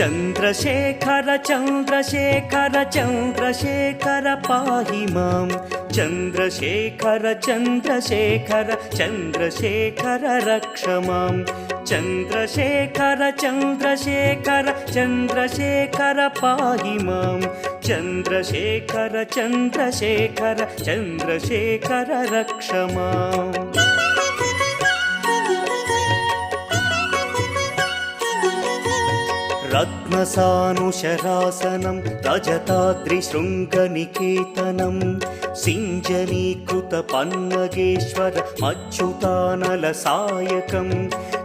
चन्द्रशेखर चन्द्रशेखर चन्द्रशेखर पाहि मां चन्द्रशेखर चन्द्रशेखर चन्द्रशेखर रक्ष मां चन्द्रशेखर चन्द्रशेखर चन्द्रशेखर पाहि मां चन्द्रशेखर चन्द्रशेखर चन्द्रशेखर रक्ष माम् रत्नसानुशरासनं रजताद्रिशृङ्गनिकेतनं सिञ्जनीकृतपन्नगेश्वर मच्युतानलसायकं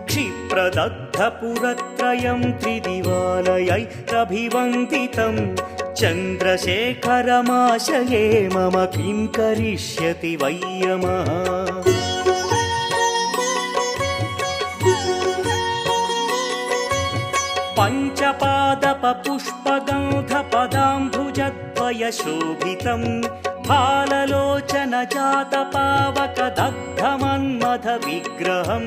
क्षिप्रदग्धपुरत्रयं त्रिदिवालयैरभिवन्दितं चन्द्रशेखरमाशये मम किं करिष्यति वै यमः पञ्चपादपपुष्पगन्धपदाम्बुजद्वयशोभितं फाललोचनजातपावकदग्धमन्मथविग्रहं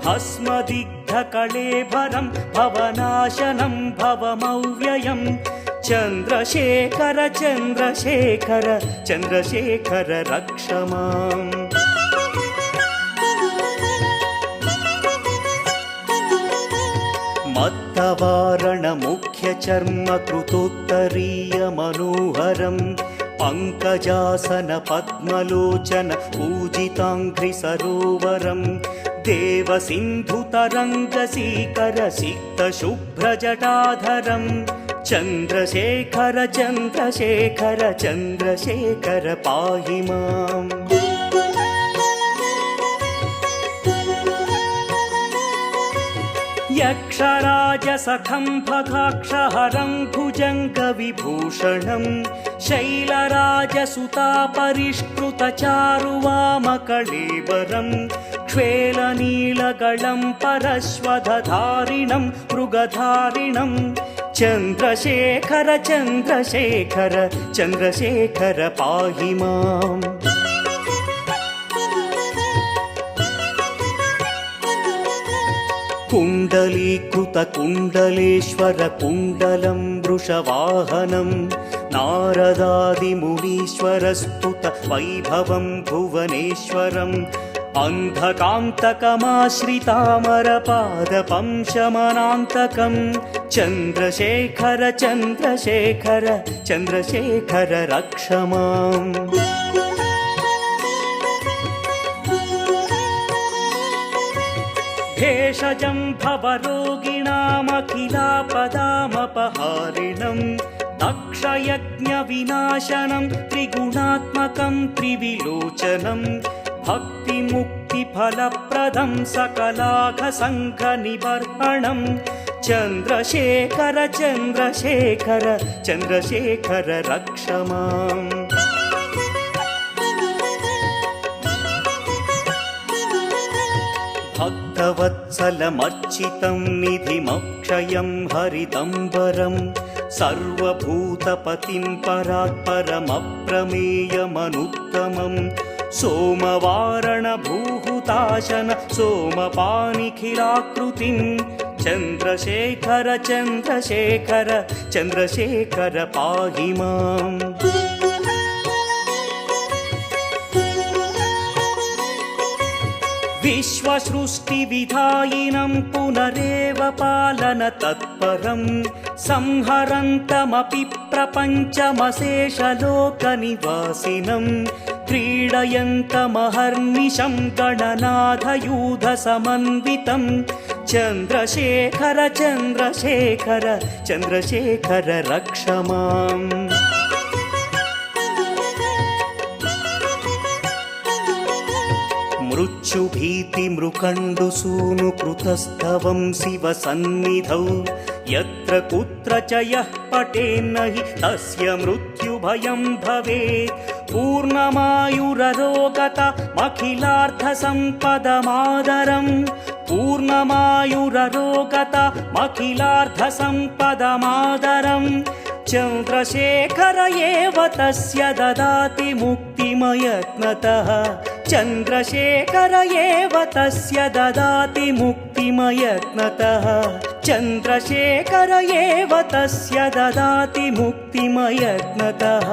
भस्मदिग्धकळेभरं भवनाशनं भवमव्ययं चन्द्रशेखर चन्द्रशेखर चन्द्रशेखर रक्ष माम् मत्तवारणमुख्यचर्मकृतोत्तरीयमनोहरं पङ्कजासन पूजिताङ्घ्रिसरोवरं देवसिन्धुतरङ्गसीकरसिक्तशुभ्रजटाधरं चन्द्रशेखर चन्द्रशेखर चन्द्रशेखर पाहि माम् यक्षराजसखं भगाक्षहरं भुजङ्गविभूषणं शैलराजसुतापरिष्कृतचारुवामकळेबरं क्ष्वेलनीलगलं परश्वधधारिणं मृगधारिणं चन्द्रशेखर चन्द्रशेखर चन्द्रशेखर पाहि माम् कुण्डलीकृतकुण्डलेश्वर कुण्डलं वृषवाहनं नारदादिमुनीश्वरस्तुत वैभवं भुवनेश्वरम् अन्धकान्तकमाश्रितामरपादपं शमनान्तकं चन्द्रशेखर चन्द्रशेखर चन्द्रशेखर रक्ष माम् भेषजं भवरोगिणामखिलापदामपहारिणं दक्षयज्ञविनाशनं त्रिगुणात्मकं त्रिविलोचनं भक्तिमुक्तिफलप्रदं सकलाघसङ्घनिबर्हणं चन्द्रशेखर चन्द्रशेखर चन्द्रशेखर रक्ष माम् भक्तवत्सलमर्चितं निधिमक्षयं हरिदम्बरं सर्वभूतपतिं परात्परमप्रमेयमनुत्तमं सोमवारणभूहुताशन सोमपानिखिलाकृतिं चन्द्रशेखर चन्द्रशेखर चन्द्रशेखर पाहि माम् विश्वसृष्टिविधायिनं पुनरेव पालनतत्परं संहरन्तमपि प्रपञ्चमशेषलोकनिवासिनं क्रीडयन्तमहर्निशं गणनाथयूधसमन्वितं चन्द्रशेखर चन्द्रशेखर चन्द्रशेखर रक्ष माम् मृत्युभीतिमृकण्डुसूनुकृतस्तवं शिवसन्निधौ यत्र कुत्र च यः पठेन्न हि तस्य मृत्युभयं भवेत् पूर्णमायुररोगतमखिलार्थसम्पदमादरं पूर्णमायुररोगतमखिलार्थसम्पदमादरं चन्द्रशेखर एव तस्य ददाति मुक्तिमयत्नतः चन्द्रशेखर एव तस्य ददाति मुक्तिमयत्नतः चन्द्रशेखर एव तस्य ददाति मुक्तिमयत्नतः